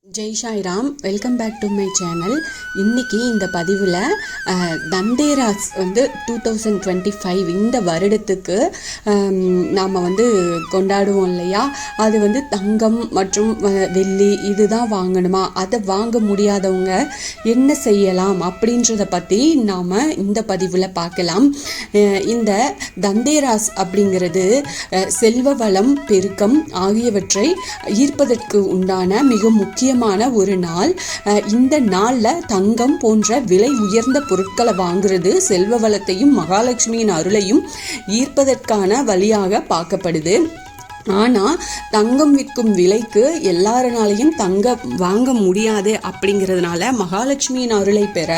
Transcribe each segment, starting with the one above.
Jai Sairam, welcome back to my channel. இன்றைக்கி இந்த பதிவில் தந்தேராஸ் 2025 இந்த வருடத்துக்கு நாம் கொண்டாடுவோம் இல்லையா, அது தங்கம் மற்றும் வெள்ளி இதுதான் வாங்கணுமா, அதை வாங்க முடியாதவங்க என்ன செய்யலாம் அப்படின்றத பற்றி நாம் இந்த பதிவில் பார்க்கலாம். இந்த தந்தேராஸ் அப்படிங்கிறது செல்வ வளம், பெருக்கம் ஆகியவற்றை ஈர்ப்பதற்கு உண்டான மிக முக்கியமான ஒரு நாள். இந்த நாளில் தங்கம் போன்ற விலை உயர்ந்த பொருட்களை வாங்குறது செல்வ வளத்தையும் மகாலட்சுமியின் அருளையும் ஈர்ப்பதற்கான வழியாக பார்க்கப்படுது. ஆனால் தங்கம் விற்கும் விலைக்கு எல்லாருனாலையும் தங்கம் வாங்க முடியாது. அப்படிங்கிறதுனால மகாலட்சுமியின் அருளை பெற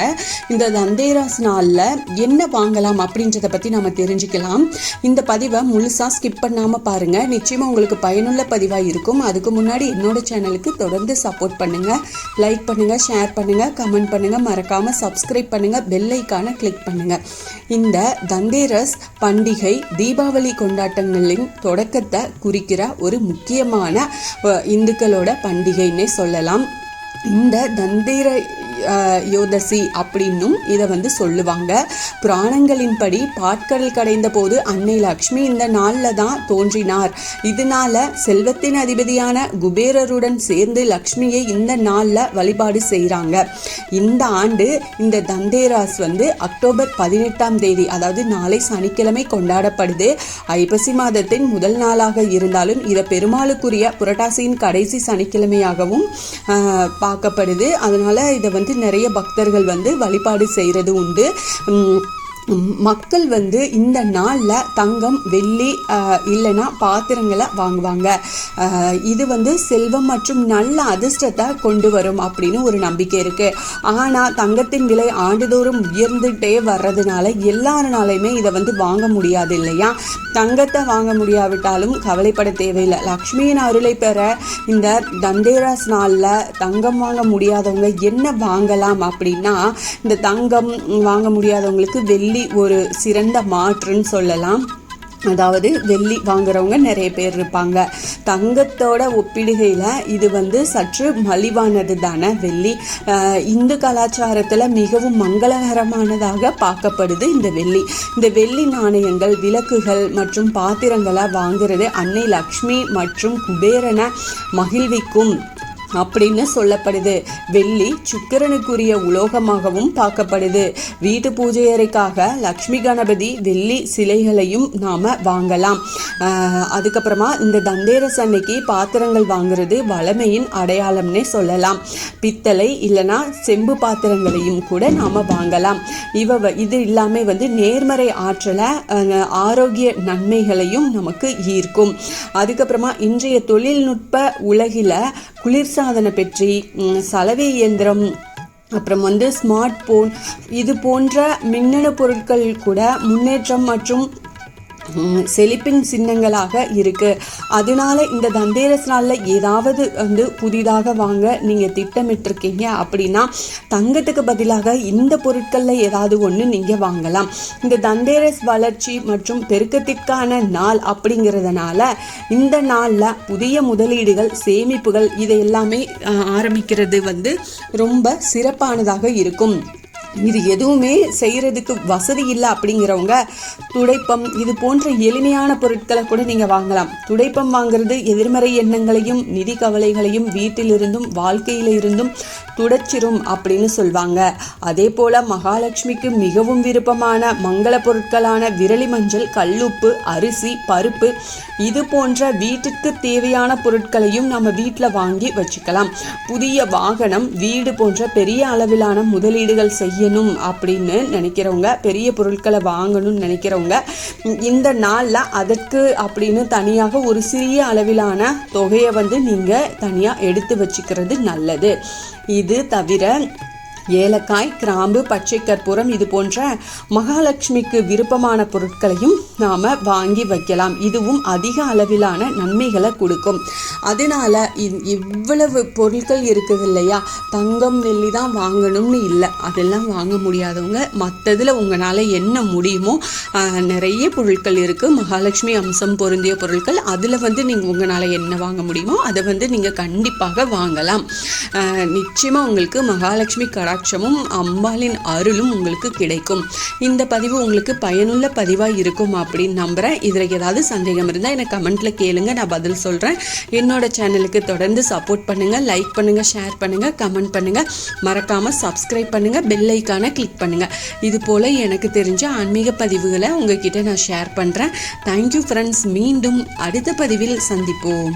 இந்த தந்தேராஸ் நாளில் என்ன வாங்கலாம் அப்படின்றத பற்றி நம்ம தெரிஞ்சுக்கலாம். இந்த பதிவை முழுசாக ஸ்கிப் பண்ணாமல் பாருங்கள், நிச்சயமாக உங்களுக்கு பயனுள்ள பதிவாக இருக்கும். அதுக்கு முன்னாடி என்னோட சேனலுக்கு தொடர்ந்து சப்போர்ட் பண்ணுங்கள், லைக் பண்ணுங்கள், ஷேர் பண்ணுங்கள், கமெண்ட் பண்ணுங்கள், மறக்காமல் சப்ஸ்கிரைப் பண்ணுங்கள், பெல் ஐக்கானை கிளிக் பண்ணுங்கள். இந்த தந்தேராஸ் பண்டிகை தீபாவளி கொண்டாட்டங்களின் தொடக்கத்தை குறிக்கிற ஒரு முக்கியமான இந்துக்களோட பண்டிகைன்னே சொல்லலாம். இந்த தந்தேர யோதசி அப்படின்னும் இதை சொல்லுவாங்க. புராணங்களின்படி பாட்கடல் கடைந்த போது அன்னை லக்ஷ்மி இந்த நாளில் தான் தோன்றினார். இதனால செல்வத்தின் அதிபதியான குபேரருடன் சேர்ந்து லக்ஷ்மியை இந்த நாளில் வழிபாடு செய்கிறாங்க. இந்த ஆண்டு இந்த தந்தேராஸ் அக்டோபர் 18ஆம் தேதி, அதாவது நாளை சனிக்கிழமை கொண்டாடப்படுது. ஐப்பசி மாதத்தின் முதல் நாளாக இருந்தாலும் இதை பெருமாளுக்குரிய புரட்டாசியின் கடைசி சனிக்கிழமையாகவும் பார்க்கப்படுது. அதனால இதை நிறைய பக்தர்கள் வழிபாடு செய்கிறது உண்டு. மக்கள் இந்த நாளில் தங்கம், வெள்ளி இல்லைன்னா பாத்திரங்களை வாங்குவாங்க. இது செல்வம் மற்றும் நல்ல அதிர்ஷ்டத்தை கொண்டு வரும் அப்படின்னு ஒரு நம்பிக்கை இருக்குது. ஆனால் தங்கத்தின் விலை ஆண்டுதோறும் உயர்ந்துகிட்டே வர்றதுனால எல்லாருனாலையுமே இதை வாங்க முடியாது இல்லையா. தங்கத்தை வாங்க முடியாவிட்டாலும் கவலைப்பட தேவையில்லை. லக்ஷ்மியின் அருளை பெற இந்த தந்தேராஸ் நாளில் தங்கம் வாங்க முடியாதவங்க என்ன வாங்கலாம் அப்படின்னா, இந்த தங்கம் வாங்க முடியாதவங்களுக்கு வெள்ளி ஒரு சிறந்த மாற்றுன்னு சொல்லலாம். அதாவது வெள்ளி வாங்குறவங்க நிறைய பேர் இருப்பாங்க. தங்கத்தோட ஒப்பிடுகையில் இது சற்று மலிவானது தானே வெள்ளி. இந்து கலாச்சாரத்தில் மிகவும் மங்களகரமானதாக பார்க்கப்படுது இந்த வெள்ளி. இந்த வெள்ளி நாணயங்கள், விளக்குகள் மற்றும் பாத்திரங்களை வாங்குறது அன்னை லக்ஷ்மி மற்றும் குபேரனை மகிழ்விக்கும் அப்படின்னு சொல்லப்படுது. வெள்ளி சுக்கிரனுக்குரிய உலோகமாகவும் பார்க்கப்படுது. வீட்டு பூஜை அறைக்காக லக்ஷ்மி கணபதி வெள்ளி சிலைகளையும் நாம் வாங்கலாம். அதுக்கப்புறமா இந்த தந்தேராஸ் அன்னைக்கு பாத்திரங்கள் வாங்குறது வளமையின் அடையாளம்னே சொல்லலாம். பித்தளை இல்லைனா செம்பு பாத்திரங்களையும் கூட நாம் வாங்கலாம். இது இல்லாமல் நேர்மறை ஆற்றலை, ஆரோக்கிய நன்மைகளையும் நமக்கு ஈர்க்கும். அதுக்கப்புறமா இன்றைய தொழில்நுட்ப உலகில் குளிர்சாதன பெற்றி, சலவை இயந்திரம், அப்புறம் ஸ்மார்ட் போன் இது போன்ற மின்னணு பொருட்கள் கூட முன்னேற்றம் மற்றும் செழிப்பின் சின்னங்களாக இருக்கு. அதனால இந்த தந்தேராஸ் நாளில் ஏதாவது புதிதாக வாங்க நீங்கள் திட்டமிட்டிருக்கீங்க அப்படின்னா தங்கத்துக்கு பதிலாக இந்த பொருட்களில் ஏதாவது ஒன்று நீங்கள் வாங்கலாம். இந்த தந்தேராஸ் வளர்ச்சி மற்றும் பெருக்கத்திற்கான நாள் அப்படிங்கிறதுனால இந்த நாளில் புதிய முதலீடுகள், சேமிப்புகள் இதை எல்லாமே ஆரம்பிக்கிறது ரொம்ப சிறப்பானதாக இருக்கும். இது எதுவுமே செய்கிறதுக்கு வசதி இல்லை அப்படிங்கிறவங்க துடைப்பம் இது போன்ற எளிமையான பொருட்களை கூட நீங்கள் வாங்கலாம். துடைப்பம் வாங்கிறது எதிர்மறை எண்ணங்களையும் நிதி கவலைகளையும் வீட்டிலிருந்தும் வாழ்க்கையில இருந்தும் துடைச்சிரும் அப்படின்னு சொல்லுவாங்க. அதே போல் மகாலட்சுமிக்கு மிகவும் விருப்பமான மங்கள பொருட்களான விரலி மஞ்சள், கல்லுப்பு, அரிசி, பருப்பு இது போன்ற வீட்டுக்கு தேவையான பொருட்களையும் நம்ம வீட்டில் வாங்கி வச்சுக்கலாம். புதிய வாகனம், வீடு போன்ற பெரிய அளவிலான முதலீடுகள் செய்யணும் அப்படின்னு நினைக்கிறவங்க, பெரிய பொருட்களை வாங்கணும்னு நினைக்கிறவங்க இந்த நாளில் அதற்கு அப்படின்னு தனியாக ஒரு சிறிய அளவிலான தொகையை நீங்கள் தனியாக எடுத்து வச்சுக்கிறது நல்லது. இது தவிர ஏலக்காய், கிராம்பு, பச்சை கற்பூரம் இது போன்ற மகாலட்சுமிக்கு விருப்பமான பொருட்களையும் நாம் வாங்கி வைக்கலாம். இதுவும் அதிக அளவிலான நன்மைகளை கொடுக்கும். அதனால இவ்வளவு பொருட்கள் இருக்குது இல்லையா, தங்கம் வெள்ளி தான் வாங்கணும்னு இல்லை, அதெல்லாம் வாங்க முடியாதவங்க மற்றதில் உங்களால் என்ன முடியுமோ நிறைய பொருட்கள் இருக்குது. மகாலட்சுமி அம்சம் பொருந்திய பொருட்கள், அதில் நீங்கள் உங்களால் என்ன வாங்க முடியுமோ அதை நீங்கள் கண்டிப்பாக வாங்கலாம். நிச்சயமாக உங்களுக்கு மகாலட்சுமி கடாட்சமும் அம்பாளின் அருளும் உங்களுக்கு கிடைக்கும். இந்த பதிவு உங்களுக்கு பயனுள்ள பதிவாக இருக்கும் அப்படின்னு நம்புகிறேன். இதில் ஏதாவது சந்தேகம் இருந்தால் எனக்கு கமெண்ட்டில் கேளுங்க, நான் பதில் சொல்கிறேன். என்னோட சேனலுக்கு தொடர்ந்து சப்போர்ட் பண்ணுங்கள், லைக் பண்ணுங்கள், ஷேர் பண்ணுங்கள், கமெண்ட் பண்ணுங்கள், மறக்காமல் சப்ஸ்கிரைப் பண்ணுங்கள், பெல் ஐக்கானை கிளிக் பண்ணுங்கள். இது போல் எனக்கு தெரிஞ்ச ஆன்மீக பதிவுகளை உங்ககிட்ட நான் ஷேர் பண்ணுறேன். Thank you friends. மீண்டும் அடுத்த பதிவில் சந்திப்போம்.